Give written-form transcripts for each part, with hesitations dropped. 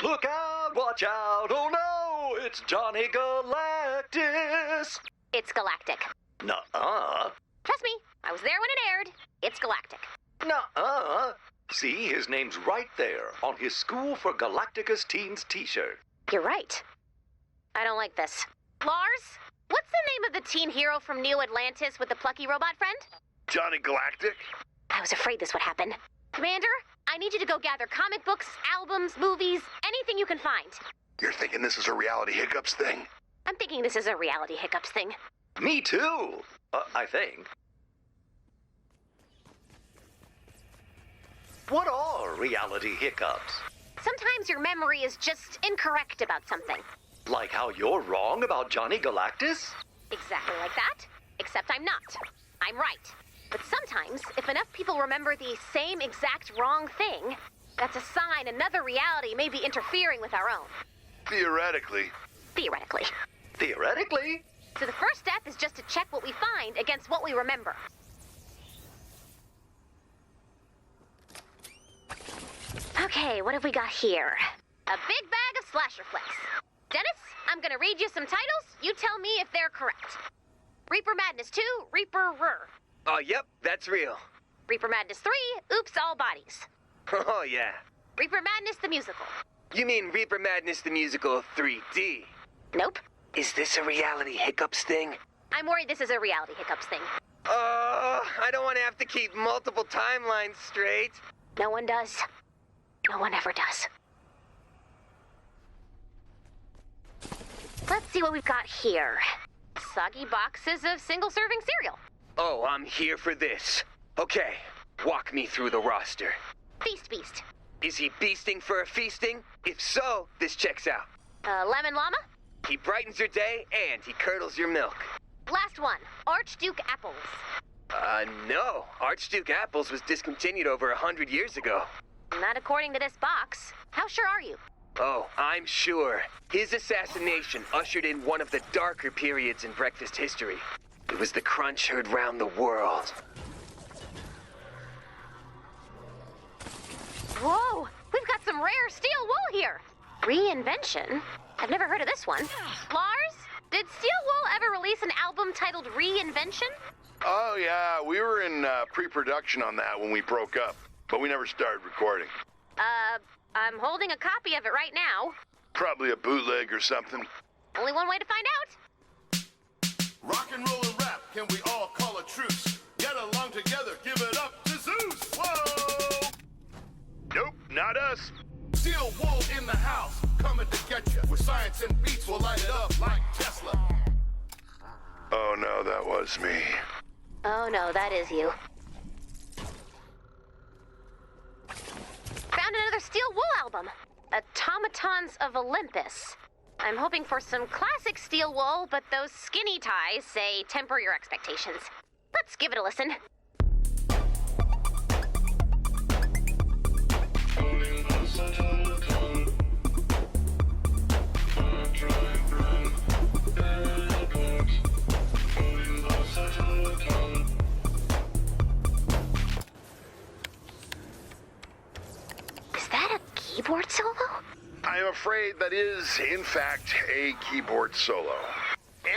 Look out, watch out, oh no, it's Johnny Galactus. It's galactic. Nuh-uh. Trust me, I was there when it aired. It's galactic. Nuh-uh. See, his name's right there on his School for Galacticus Teens t-shirt. You're right. I don't like this. Lars, what's the name of the teen hero from New Atlantis with the plucky robot friend? Johnny Galactic? I was afraid this would happen. Commander, I need you to go gather comic books, albums, movies, anything you can find. You're thinking this is a reality hiccups thing? I'm thinking this is a reality hiccups thing. Me too, I think. What are reality hiccups? Sometimes your memory is just incorrect about something. Like how you're wrong about Johnny Galactus? Exactly like that, except I'm not. I'm right. But sometimes, if enough people remember the same exact wrong thing, that's a sign another reality may be interfering with our own. Theoretically. Theoretically. Theoretically. So the first step is just to check what we find against what we remember. Okay, what have we got here? A big bag of slasher flicks. Dennis, I'm gonna read you some titles. You tell me if they're correct. Reaper Madness 2, Reaper-er. Oh, yep, that's real. Reaper Madness 3, Oops All Bodies. Oh, yeah. Reaper Madness the Musical. You mean Reaper Madness the Musical 3D? Nope. Is this a reality hiccups thing? I'm worried this is a reality hiccups thing. I don't want to have to keep multiple timelines straight. No one does. No one ever does. Let's see what we've got here. Soggy boxes of single-serving cereal. Oh, I'm here for this. Okay, walk me through the roster. Feast Beast. Is he beasting for a feasting? If so, this checks out. Lemon Llama. He brightens your day and he curdles your milk. Last one. Archduke Apples. No. Archduke Apples was discontinued over 100 years ago. Not according to this box. How sure are you? Oh, I'm sure. His assassination ushered in one of the darker periods in breakfast history. It was the crunch heard round the world. Whoa! We've got some rare steel wool here! Reinvention? I've never heard of this one. Lars, did Steel Wool ever release an album titled Reinvention? Oh, yeah, we were in pre-production on that when we broke up, but we never started recording. I'm holding a copy of it right now. Probably a bootleg or something. Only one way to find out. Rock and roll and rap, can we all call a truce? Get along together, give it up to Zeus! Whoa! Nope, not us. Steel Wool in the house, coming to get you. With science and beats, we'll light it up like Tesla. Oh no, that was me. Oh no, that is you. Found another Steel Wool album. Automatons of Olympus. I'm hoping for some classic Steel Wool, but those skinny ties say temper your expectations. Let's give it a listen. Is that a keyboard solo? I am afraid that is, in fact, a keyboard solo.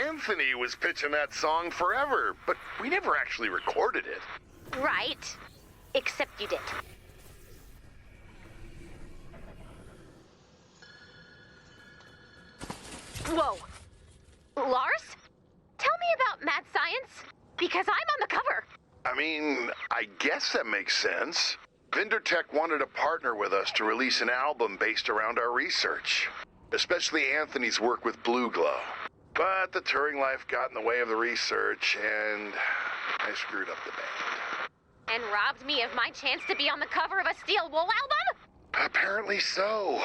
Anthony was pitching that song forever, but we never actually recorded it. Right. Except you did. Whoa. Lars? Tell me about mad science, because I'm on the cover. I mean, I guess that makes sense. VenderTech wanted to partner with us to release an album based around our research, especially Anthony's work with Blue Glow. But the touring life got in the way of the research, and I screwed up the band. And robbed me of my chance to be on the cover of a Steel Wool album? Apparently so.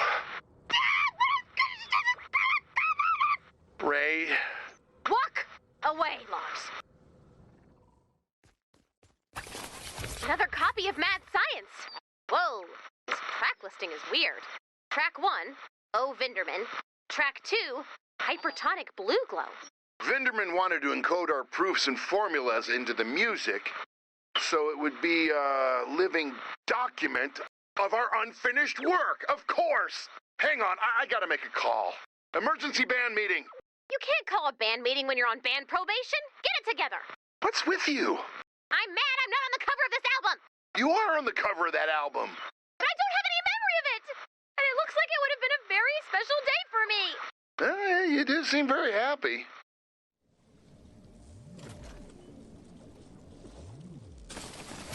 Ray. Walk away, Lars. Another copy of Mad Science. Whoa, this track listing is weird. Track 1, O Vinderman. Track 2, Hypertonic Blue Glow. Vinderman wanted to encode our proofs and formulas into the music, so it would be a living document of our unfinished work, of course. Hang on, I gotta make a call. Emergency band meeting. You can't call a band meeting when you're on band probation. Get it together. What's with you? I'm mad I'm not on the cover of this album. You are on the cover of that album. But I don't have any memory of it. And it looks like it would have been a very special day for me. You do seem very happy.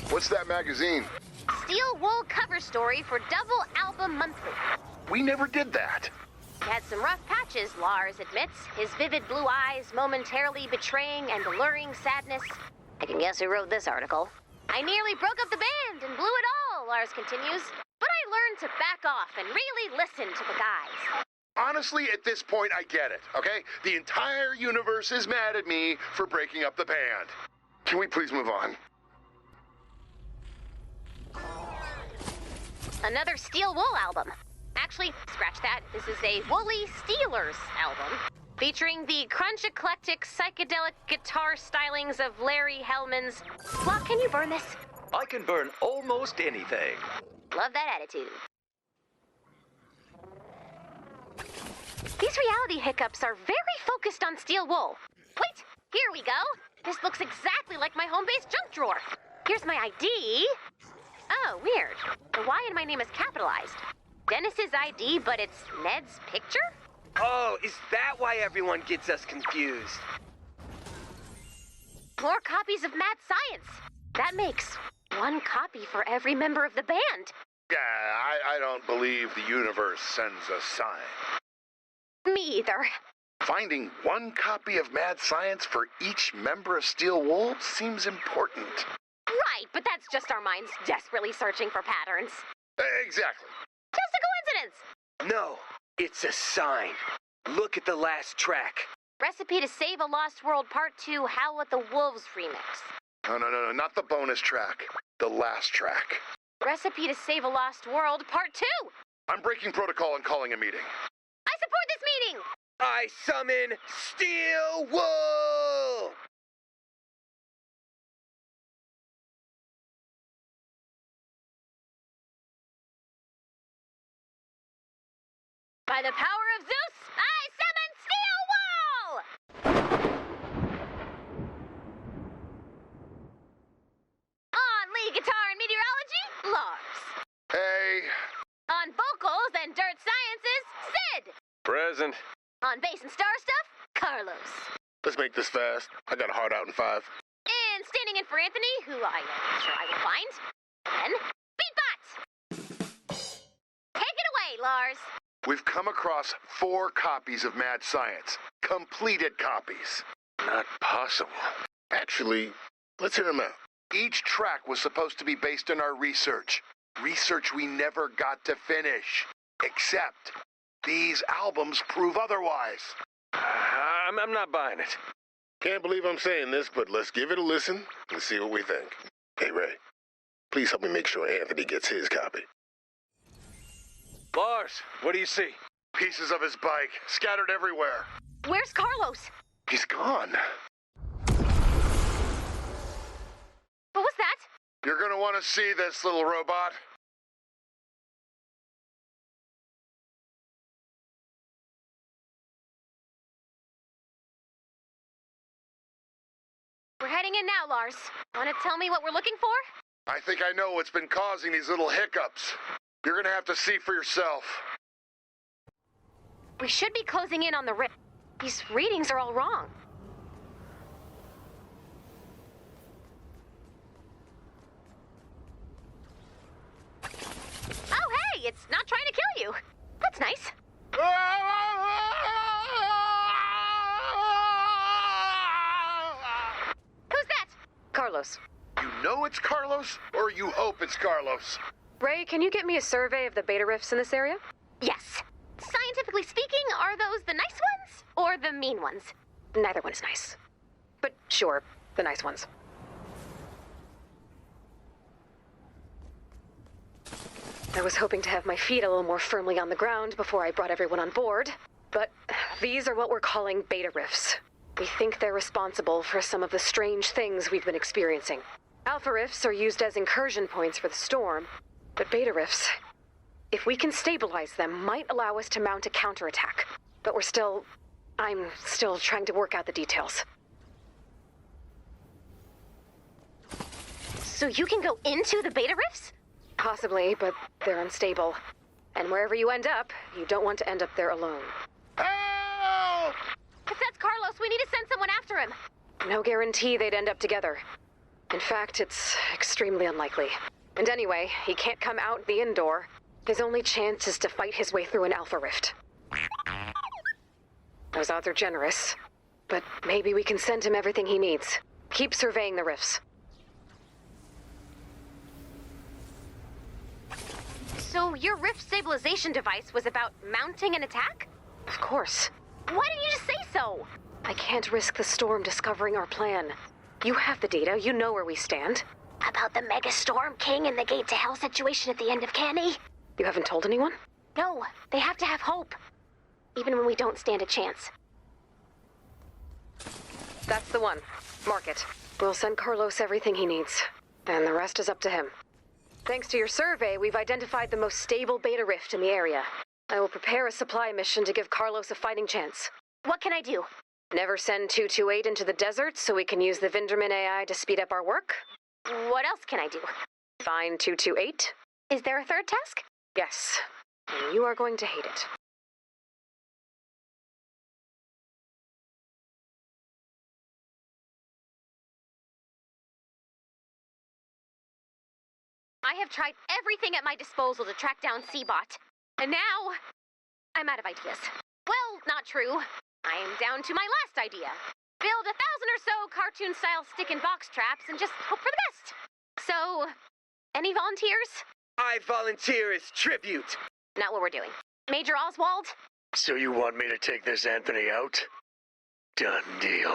What's that magazine? Steel Wool cover story for Double Album Monthly. We never did that. He had some rough patches, Lars admits. His vivid blue eyes momentarily betraying and alluring sadness. I can guess who wrote this article. I nearly broke up the band and blew it all, Lars continues. But I learned to back off and really listen to the guys. Honestly, at this point, I get it, okay? The entire universe is mad at me for breaking up the band. Can we please move on? Another Steel Wool album. Actually, scratch that. This is a Woolly Steelers album, featuring the crunch eclectic psychedelic guitar stylings of Larry Hellman's... Flock, can you burn this? I can burn almost anything. Love that attitude. These reality hiccups are very focused on Steel Wool. Wait, here we go. This looks exactly like my home base junk drawer. Here's my ID. Oh, weird. The Y in my name is capitalized. Dennis's ID, but it's Ned's picture? Oh, is that why everyone gets us confused? More copies of Mad Science. That makes one copy for every member of the band. Yeah, I don't believe the universe sends a sign. Me either. Finding one copy of Mad Science for each member of Steel Wool seems important. Right, but that's just our minds desperately searching for patterns. Exactly. Just a coincidence. No, it's a sign. Look at the last track. Recipe to Save a Lost World Part 2 Howl at the Wolves remix. No, not the bonus track. The last track. Recipe to Save a Lost World Part 2. I'm breaking protocol and calling a meeting. I support this meeting. I summon Steel Wool! By the power of Zeus, I summon Steel Wool! On lead guitar and meteorology, Lars. Hey. On vocals and dirt sciences, Sid. Present. On bass and star stuff, Carlos. Let's make this fast. I got a heart out in 5. And standing in for Anthony, who I am sure I will find, then Beatbot. Take it away, Lars. We've come across 4 copies of Mad Science. Completed copies. Not possible. Actually, let's hear them out. Each track was supposed to be based on our research. Research we never got to finish. Except, these albums prove otherwise. I'm not buying it. Can't believe I'm saying this, but let's give it a listen and see what we think. Hey, Ray, please help me make sure Anthony gets his copy. Lars, what do you see? Pieces of his bike, scattered everywhere. Where's Carlos? He's gone. What was that? You're gonna want to see this, little robot. We're heading in now, Lars. Want to tell me what we're looking for? I think I know what's been causing these little hiccups. You're gonna have to see for yourself. We should be closing in on the rip. These readings are all wrong. Oh, hey, it's not trying to kill you. That's nice. Who's that? Carlos. You know it's Carlos, or you hope it's Carlos? Ray, can you get me a survey of the beta rifts in this area? Yes. Scientifically speaking, are those the nice ones or the mean ones? Neither one is nice. But sure, the nice ones. I was hoping to have my feet a little more firmly on the ground before I brought everyone on board, but these are what we're calling beta rifts. We think they're responsible for some of the strange things we've been experiencing. Alpha rifts are used as incursion points for the storm, but beta rifts, if we can stabilize them, might allow us to mount a counterattack. But I'm still trying to work out the details. So you can go into the beta rifts? Possibly, but they're unstable. And wherever you end up, you don't want to end up there alone. Help! If that's Carlos, we need to send someone after him. No guarantee they'd end up together. In fact, it's extremely unlikely. And anyway, he can't come out the indoor. His only chance is to fight his way through an alpha rift. Those odds are generous, but maybe we can send him everything he needs. Keep surveying the rifts. So your rift stabilization device was about mounting an attack? Of course. Why didn't you just say so? I can't risk the storm discovering our plan. You have the data, you know where we stand. About the Mega Storm King and the Gate to Hell situation at the end of Canny? You haven't told anyone? No, they have to have hope. Even when we don't stand a chance. That's the one. Mark it. We'll send Carlos everything he needs. And the rest is up to him. Thanks to your survey, we've identified the most stable beta rift in the area. I will prepare a supply mission to give Carlos a fighting chance. What can I do? Never send 228 into the desert so we can use the Vinderman AI to speed up our work? What else can I do? Find 228. Is there a third task? Yes. And you are going to hate it. I have tried everything at my disposal to track down Seabot. And now, I'm out of ideas. Well, not true. I am down to my last idea. Build 1,000 or so cartoon-style stick-and-box traps and just hope for the best. So, any volunteers? I volunteer as tribute. Not what we're doing. Major Oswald? So you want me to take this Anthony out? Done deal.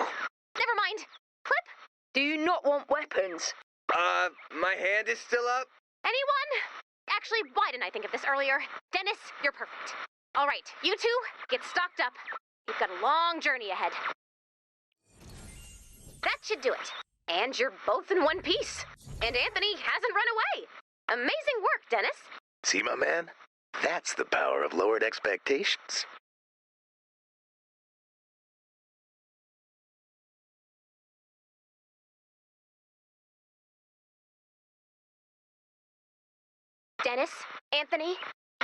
Never mind. Clip? Do you not want weapons? My hand is still up? Anyone? Actually, why didn't I think of this earlier? Dennis, you're perfect. All right, you two, get stocked up. You've got a long journey ahead. That should do it. And you're both in one piece. And Anthony hasn't run away. Amazing work, Dennis. See, my man? That's the power of lowered expectations. Dennis, Anthony,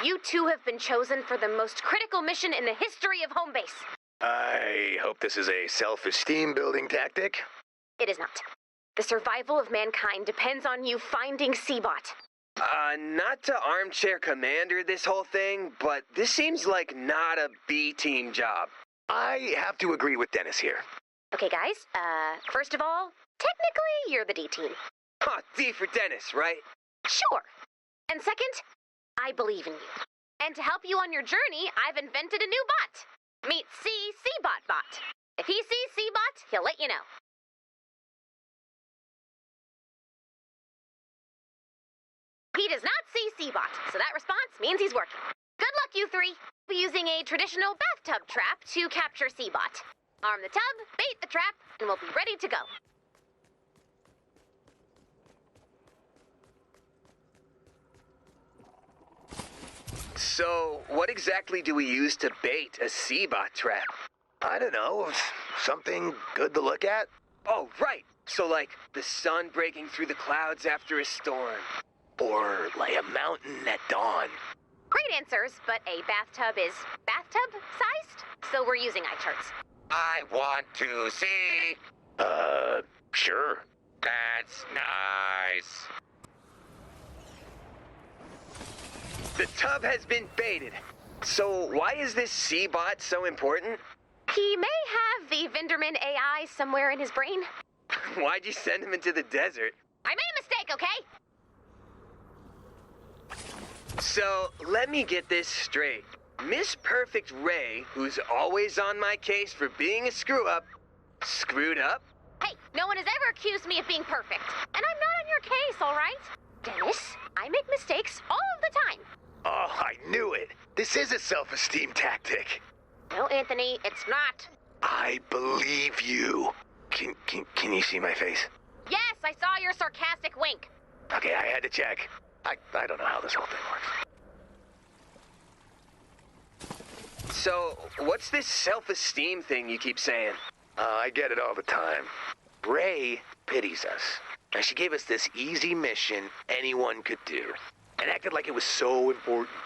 you two have been chosen for the most critical mission in the history of home base. I hope this is a self-esteem building tactic. It is not. The survival of mankind depends on you finding Seabot. Not to armchair commander this whole thing, but this seems like not a B-team job. I have to agree with Dennis here. Okay, guys, first of all, technically you're the D team. Huh, D for Dennis, right? Sure. And second, I believe in you. And to help you on your journey, I've invented a new bot. Meet Seabot Bot. If he sees Seabot, he'll let you know. He does not see Seabot, so that response means he's working. Good luck, you three. We're using a traditional bathtub trap to capture Seabot. Arm the tub, bait the trap, and we'll be ready to go. So, what exactly do we use to bait a Seabot trap? I don't know, something good to look at? Oh, right. So like, the sun breaking through the clouds after a storm. Or like a mountain at dawn. Great answers, but a bathtub is bathtub-sized, so we're using eye charts. I want to see. Sure. That's nice. The tub has been baited. So why is this Seabot so important? He may have the Vinderman AI somewhere in his brain. Why'd you send him into the desert? I made a mistake, okay? So, let me get this straight. Miss Perfect Ray, who's always on my case for being a screw-up, screwed up? Hey, no one has ever accused me of being perfect. And I'm not on your case, all right? Dennis, I make mistakes all of the time. Oh, I knew it. This is a self-esteem tactic. No, Anthony, it's not. I believe you. Can you see my face? Yes, I saw your sarcastic wink. Okay, I had to check. I don't know how this whole thing works. So, what's this self-esteem thing you keep saying? I get it all the time. Ray pities us. And she gave us this easy mission anyone could do. And acted like it was so important.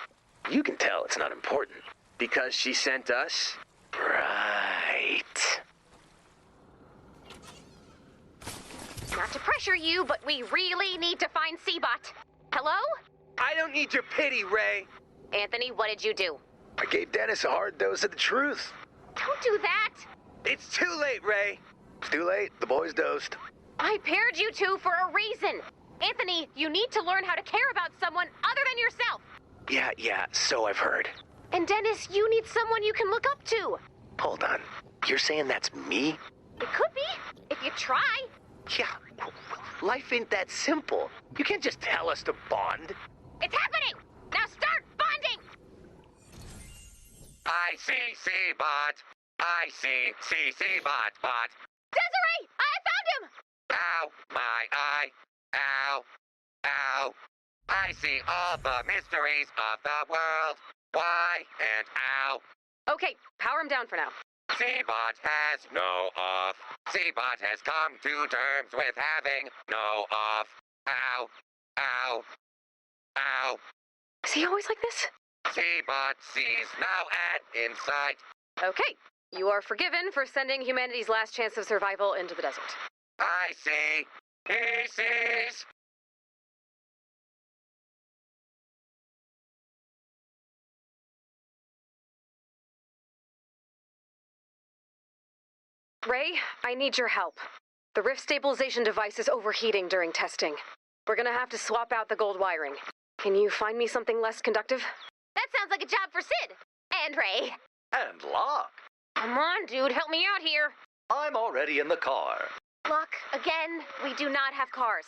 You can tell it's not important. Because she sent us? Right. Not to pressure you, but we really need to find Seabot. Hello? I don't need your pity, Ray. Anthony, what did you do? I gave Dennis a hard dose of the truth. Don't do that. It's too late, Ray. It's too late. The boy's dosed. I paired you two for a reason. Anthony, you need to learn how to care about someone other than yourself. Yeah, so I've heard. And Dennis, you need someone you can look up to. Hold on. You're saying that's me? It could be, if you try. Yeah, life ain't that simple. You can't just tell us to bond. It's happening! Now start bonding! I see Seabot. I see Seabot, bot. Desiree! I found him! Ow, my eye. Ow, ow. I see all the mysteries of the world. Why and ow. Okay, power him down for now. Seabot has no off. Seabot has come to terms with having no off. Ow, ow, ow. Is he always like this? Seabot sees now and insight. Okay, you are forgiven for sending humanity's last chance of survival into the desert. I see. He sees. Ray, I need your help. The rift stabilization device is overheating during testing. We're gonna have to swap out the gold wiring. Can you find me something less conductive? That sounds like a job for Sid. And Ray. And Locke. Come on, dude, help me out here. I'm already in the car. Locke, again, we do not have cars.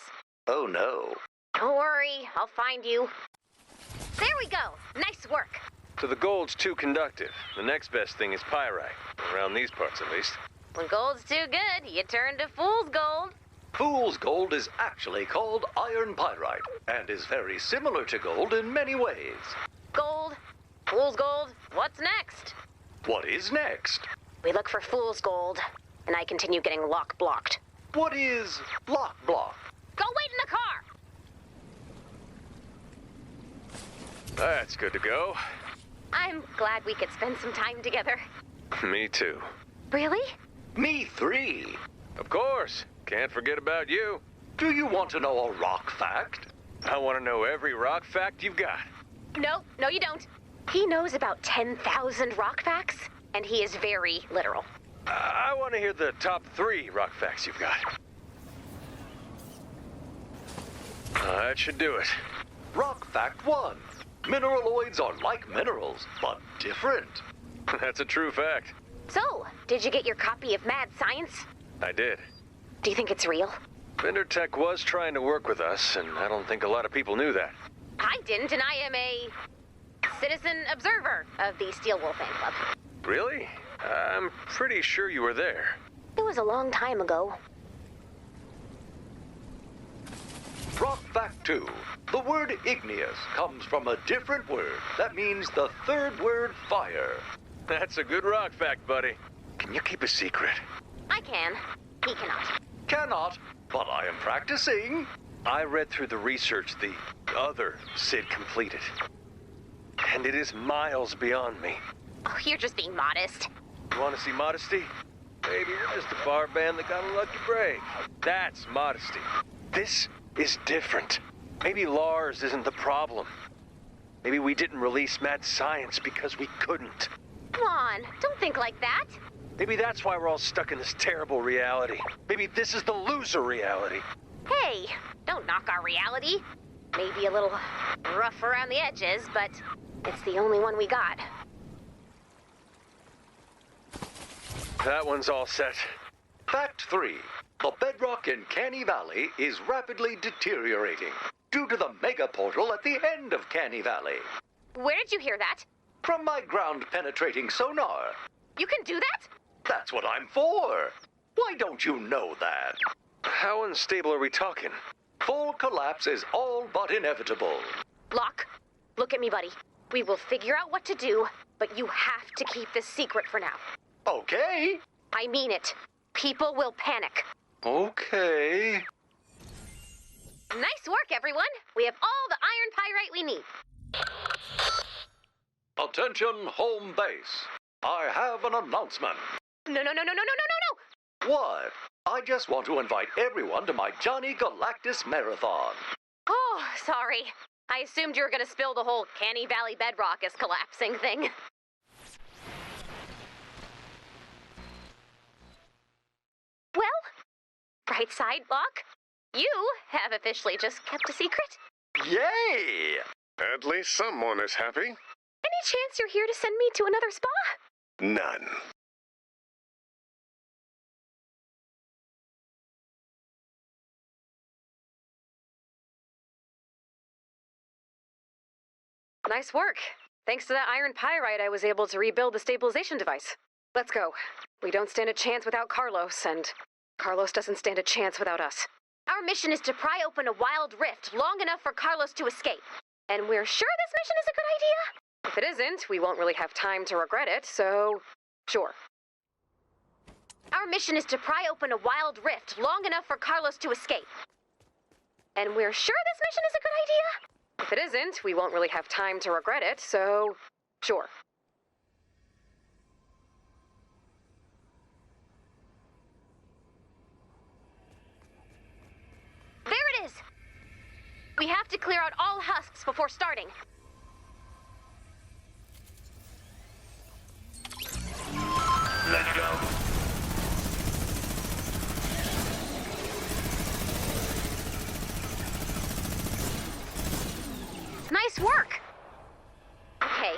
Oh no. Don't worry, I'll find you. There we go. Nice work. So the gold's too conductive. The next best thing is pyrite. Around these parts, at least. When gold's too good, you turn to fool's gold. Fool's gold is actually called iron pyrite and is very similar to gold in many ways. Gold. Fool's gold. What's next? What is next? We look for fool's gold, and I continue getting Locke blocked. What is Locke block? Go wait in the car! That's good to go. I'm glad we could spend some time together. Me too. Really? Me three. Of course. Can't forget about you. Do you want to know a rock fact? I want to know every rock fact you've got. No, you don't. He knows about 10,000 rock facts, and he is very literal. I want to hear the top 3 rock facts you've got. That should do it. Rock fact 1. Mineraloids are like minerals, but different. That's a true fact. So, did you get your copy of Mad Science? I did. Do you think it's real? Vindertech was trying to work with us, and I don't think a lot of people knew that. I didn't, and I am a citizen observer of the Steel Wolf Fan Club. Really? I'm pretty sure you were there. It was a long time ago. Rock fact 2. The word igneous comes from a different word that means the third word fire. That's a good rock fact, buddy. Can you keep a secret? I can. He cannot. Cannot, but I am practicing. I read through the research the other Sid completed. And it is miles beyond me. Oh, you're just being modest. You want to see modesty? Maybe we're just a bar band that got a lucky break. That's modesty. This is different. Maybe Lars isn't the problem. Maybe we didn't release Mad Science because we couldn't. Come on, don't think like that. Maybe that's why we're all stuck in this terrible reality. Maybe this is the loser reality. Hey, don't knock our reality. Maybe a little rough around the edges, but it's the only one we got. That one's all set. Fact 3. The bedrock in Canny Valley is rapidly deteriorating due to the mega portal at the end of Canny Valley. Where did you hear that? From my ground-penetrating sonar. You can do that? That's what I'm for. Why don't you know that? How unstable are we talking? Full collapse is all but inevitable. Locke, look at me, buddy. We will figure out what to do, but you have to keep this secret for now. Okay. I mean it. People will panic. Okay. Nice work, everyone. We have all the iron pyrite we need. Attention, home base. I have an announcement. No. What? I just want to invite everyone to my Johnny Galactus Marathon. Oh, sorry. I assumed you were going to spill the whole Canny Valley bedrock is collapsing thing. Well, bright side, Locke. You have officially just kept a secret. Yay! At least someone is happy. Any chance you're here to send me to another spa? None. Nice work. Thanks to that iron pyrite, I was able to rebuild the stabilization device. Let's go. We don't stand a chance without Carlos, and Carlos doesn't stand a chance without us. Our mission is to pry open a wild rift long enough for Carlos to escape. And we're sure this mission is a good idea? If it isn't, we won't really have time to regret it, so sure. Our mission is to pry open a wild rift long enough for Carlos to escape. And we're sure this mission is a good idea? If it isn't, we won't really have time to regret it, so sure. There it is! We have to clear out all husks before starting. Let's go. Nice work! Okay,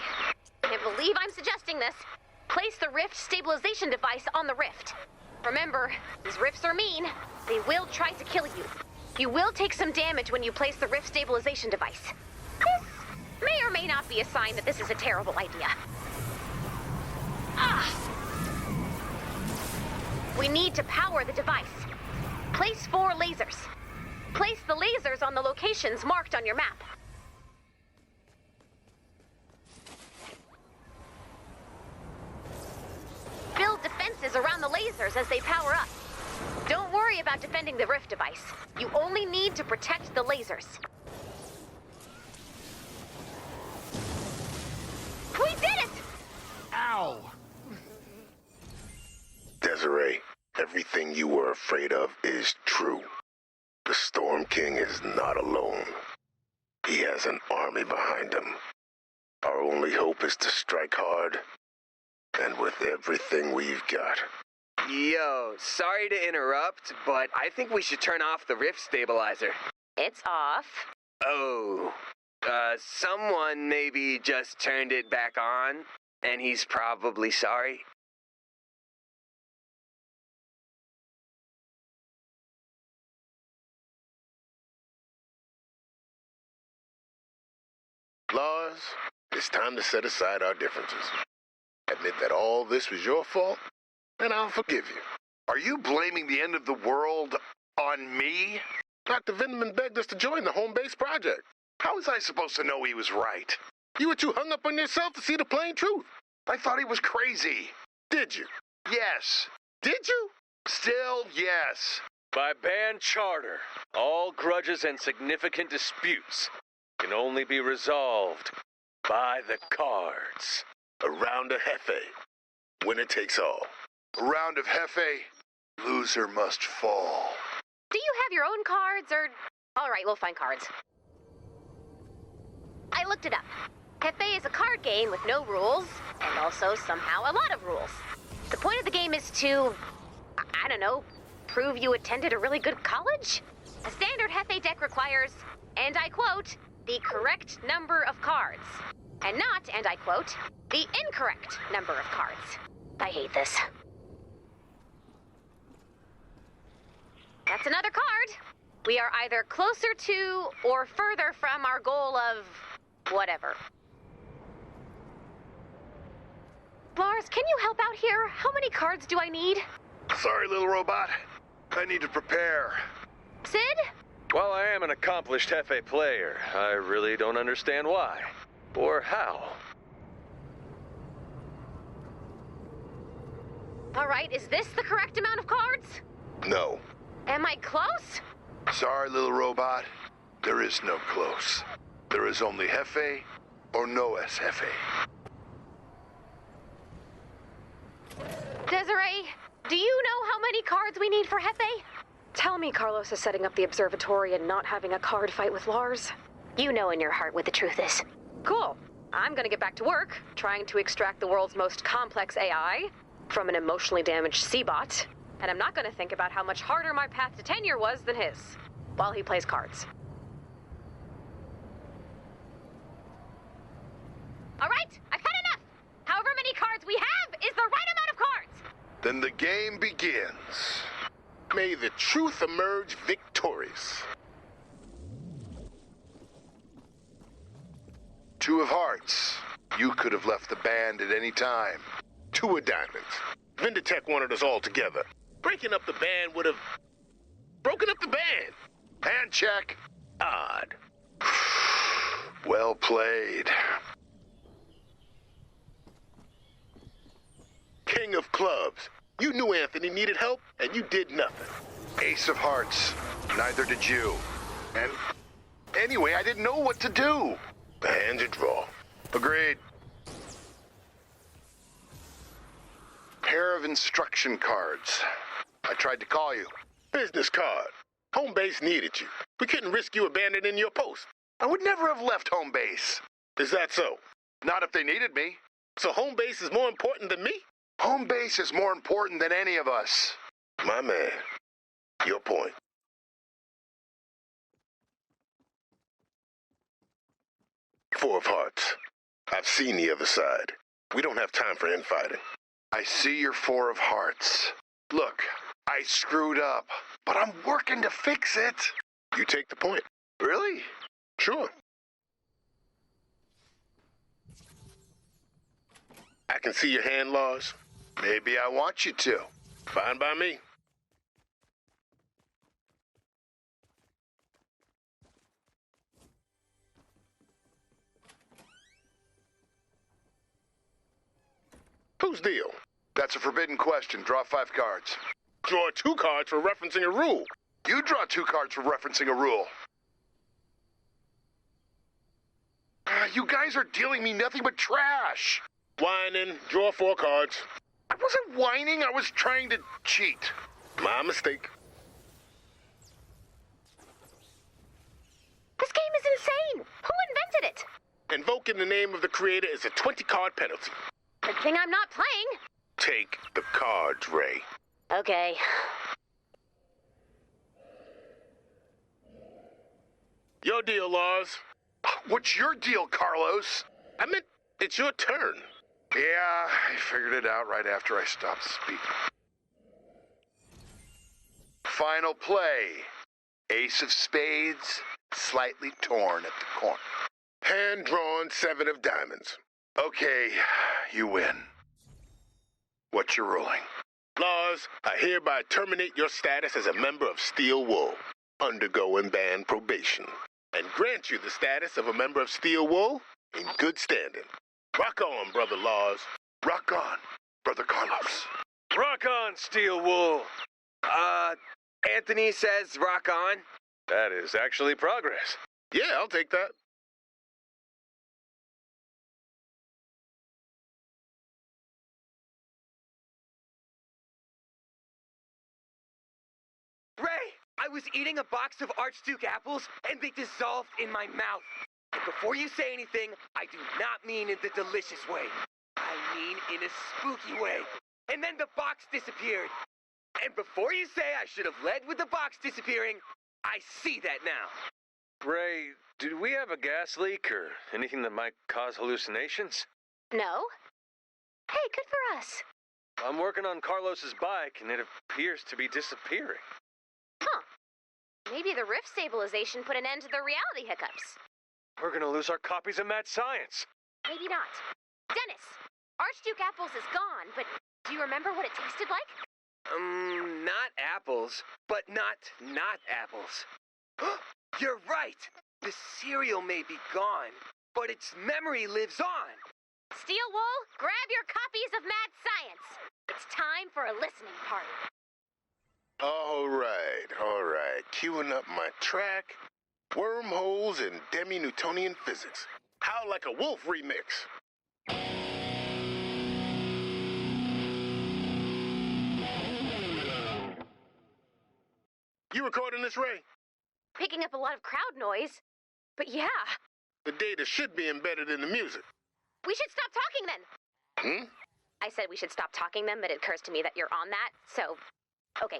can't believe I'm suggesting this. Place the rift stabilization device on the rift. Remember, these rifts are mean. They will try to kill you. You will take some damage when you place the rift stabilization device. This may or may not be a sign that this is a terrible idea. We need to power the device. Place 4 lasers. Place the lasers on the locations marked on your map. Build defenses around the lasers as they power up. Don't worry about defending the rift device. You only need to protect the lasers. We did it! Ow! Desiree, everything you were afraid of is true. The Storm King is not alone. He has an army behind him. Our only hope is to strike hard, and with everything we've got. Yo, sorry to interrupt, but I think we should turn off the rift stabilizer. It's off. Oh, someone maybe just turned it back on, and he's probably sorry. Lars, it's time to set aside our differences. Admit that all this was your fault, and I'll forgive you. Are you blaming the end of the world on me? Dr. Vindeman begged us to join the home base project. How was I supposed to know he was right? You were too hung up on yourself to see the plain truth. I thought he was crazy. Did you? Yes. Did you? Still, yes. By band charter, all grudges and significant disputes can only be resolved by the cards. A round of Jefe. Winner takes all. A round of Jefe. Loser must fall. Do you have your own cards, or... All right, we'll find cards. I looked it up. Jefe is a card game with no rules, and also somehow a lot of rules. The point of the game is to, I don't know, prove you attended a really good college? A standard Jefe deck requires, and I quote, the correct number of cards. And not, and I quote, the incorrect number of cards. I hate this. That's another card. We are either closer to or further from our goal of whatever. Lars, can you help out here? How many cards do I need? Sorry, little robot. I need to prepare. Sid? While I am an accomplished Jefe player, I really don't understand why. Or how. All right, is this the correct amount of cards? No. Am I close? Sorry, little robot. There is no close. There is only Jefe or no es Jefe. Desiree, do you know how many cards we need for Jefe? Tell me Carlos is setting up the observatory and not having a card fight with Lars. You know in your heart what the truth is. Cool. I'm gonna get back to work, trying to extract the world's most complex AI from an emotionally damaged C-bot. And I'm not gonna think about how much harder my path to tenure was than his, while he plays cards. All right, I've had enough! However many cards we have is the right amount of cards! Then the game begins. May the truth emerge victorious. Two of hearts. You could have left the band at any time. Two of diamonds. Vindertech wanted us all together. Breaking up the band would have broken up the band. Hand check. Odd. Well played. King of clubs. You knew Anthony needed help, and you did nothing. Ace of hearts. Neither did you. And anyway, I didn't know what to do. The hand you draw. Agreed. Pair of instruction cards. I tried to call you. Business card. Home base needed you. We couldn't risk you abandoning your post. I would never have left home base. Is that so? Not if they needed me. So home base is more important than me? Home base is more important than any of us. My man. Your point. Four of hearts. I've seen the other side. We don't have time for infighting. I see your four of hearts. Look, I screwed up, but I'm working to fix it. You take the point. Really? Sure. I can see your hand, Lars. Maybe I want you to. Fine by me. Whose deal? That's a forbidden question. Draw 5 cards. Draw 2 cards for referencing a rule. You draw 2 cards for referencing a rule. You guys are dealing me nothing but trash. Whining. Draw 4 cards. I wasn't whining. I was trying to cheat. My mistake. This game is insane! Who invented it? Invoking the name of the creator is a 20-card penalty. Good thing I'm not playing. Take the cards, Ray. Okay. Your deal, Lars. What's your deal, Carlos? I meant it's your turn. Yeah, I figured it out right after I stopped speaking. Final play. Ace of spades, slightly torn at the corner. Hand-drawn 7 of diamonds. Okay, you win. What's your ruling? Lars, I hereby terminate your status as a member of Steel Wool, undergoing band probation, and grant you the status of a member of Steel Wool in good standing. Rock on, brother Lars. Rock on, brother Carlos. Rock on, Steel Wool. Anthony says rock on. That is actually progress. Yeah, I'll take that. Ray, I was eating a box of Archduke apples and they dissolved in my mouth. And before you say anything, I do not mean in the delicious way. I mean in a spooky way. And then the box disappeared. And before you say I should have led with the box disappearing, I see that now. Ray, do we have a gas leak or anything that might cause hallucinations? No? Hey, good for us. I'm working on Carlos's bike and it appears to be disappearing. Huh. Maybe the rift stabilization put an end to the reality hiccups. We're gonna lose our copies of Mad Science. Maybe not. Dennis, Archduke Apples is gone, but do you remember what it tasted like? Not apples, but not apples. You're right! The cereal may be gone, but its memory lives on. Steel Wool, grab your copies of Mad Science. It's time for a listening party. All right. Queuing up my track. Wormholes and demi-Newtonian physics. How like a wolf remix. You recording this, Ray? Picking up a lot of crowd noise. But yeah, The data should be embedded in the music. we should stop talking then. Hmm? I said we should stop talking then, but it occurs to me that you're on that, so... Okay.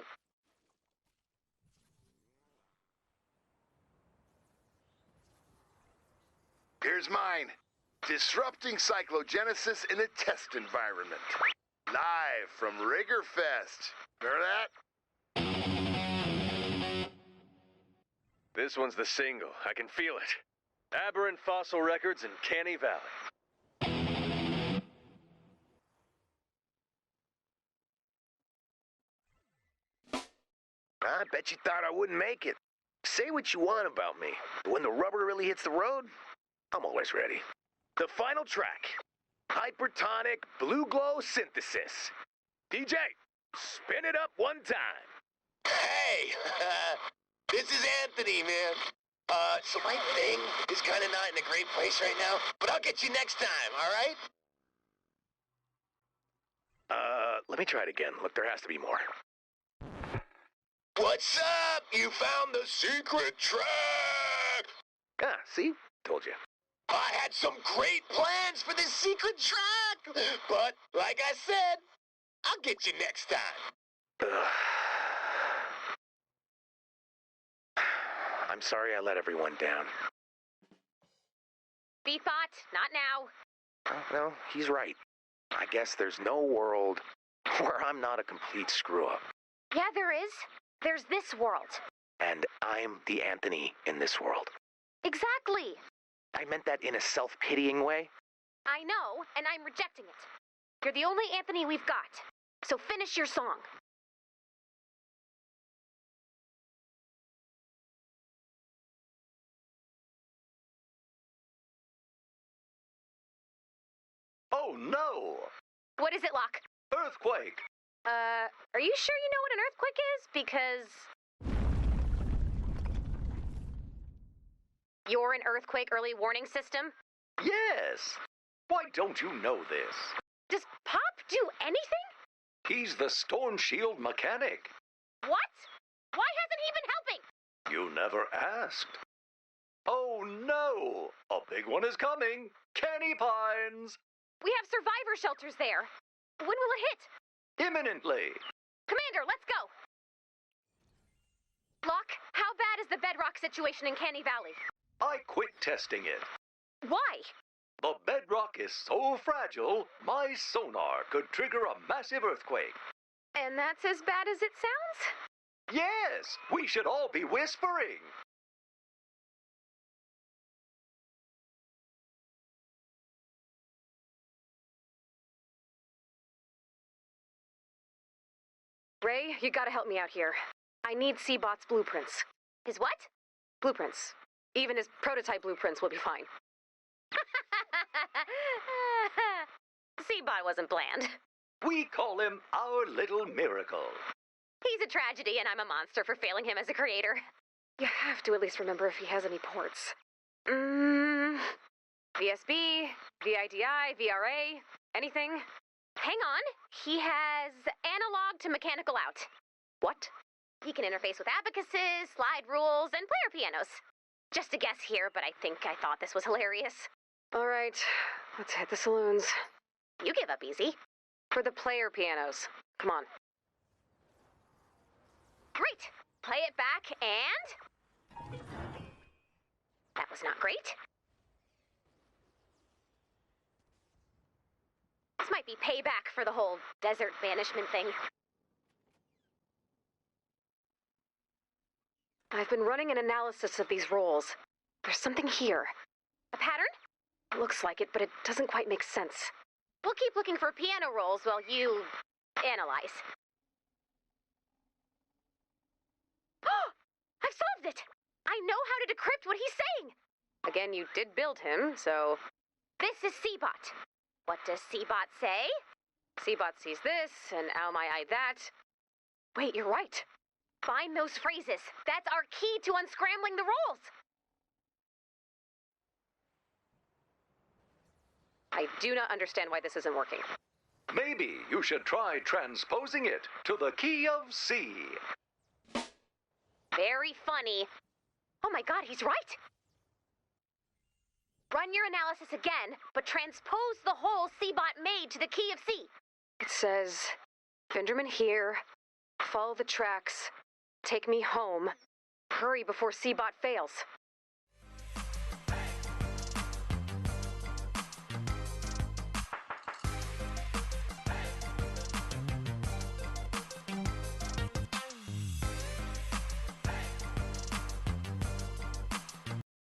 Here's mine. Disrupting cyclogenesis in a test environment. Live from Riggerfest. Remember that? This one's the single. I can feel it. Aberrant Fossil Records in Canny Valley. I bet you thought I wouldn't make it. Say what you want about me, but when the rubber really hits the road, I'm always ready. The final track, Hypertonic Blue Glow Synthesis. DJ, spin it up one time. Hey, this is Anthony, man. So my thing is kind of not in a great place right now, but I'll get you next time, all right? Let me try it again. Look, there has to be more. What's up? You found the secret track! Ah, see? Told you. I had some great plans for this secret track, but like I said, I'll get you next time. I'm sorry I let everyone down. Beatbot, not now. No, he's right. I guess there's no world where I'm not a complete screw-up. Yeah, there is. There's this world. And I'm the Anthony in this world. Exactly. I meant that in a self-pitying way. I know, and I'm rejecting it. You're the only Anthony we've got. So finish your song. Oh no! What is it, Locke? Earthquake! Are you sure you know what an earthquake is? Because... You're an earthquake early warning system? Yes! Why don't you know this? Does Pop do anything? He's the storm shield mechanic. What? Why hasn't he been helping? You never asked. Oh no! A big one is coming! Canny Pines! We have survivor shelters there. When will it hit? Imminently! Commander, let's go! Locke, how bad is the bedrock situation in Canny Valley? I quit testing it. Why? The bedrock is so fragile, my sonar could trigger a massive earthquake. And that's as bad as it sounds? Yes! We should all be whispering! Ray, you gotta help me out here. I need Seabot's blueprints. His what? Blueprints. Even his prototype blueprints will be fine. Seabot wasn't bland. We call him our little miracle. He's a tragedy, and I'm a monster for failing him as a creator. You have to at least remember if he has any ports. VSB, VIDI, VRA, anything? Hang on. He has analog to mechanical out. What? He can interface with abacuses, slide rules, and player pianos. Just a guess here, but I think I thought this was hilarious. All right, let's hit the saloons. You give up easy. For the player pianos. Come on. Great. Play it back, and... That was not great. This might be payback for the whole desert banishment thing. I've been running an analysis of these rolls. There's something here. A pattern? Looks like it, but it doesn't quite make sense. We'll keep looking for piano rolls while you... analyze. I've solved it! I know how to decrypt what he's saying! Again, you did build him, so... This is Seabot. What does Seabot say? Seabot sees this, and Almai that. Wait, you're right. Find those phrases. That's our key to unscrambling the rules. I do not understand why this isn't working. Maybe you should try transposing it to the key of C. Very funny. Oh my god, he's right. Run your analysis again, but transpose the hole Seabot made to the key of C. It says, Vinderman here, follow the tracks, take me home, hurry before Seabot fails.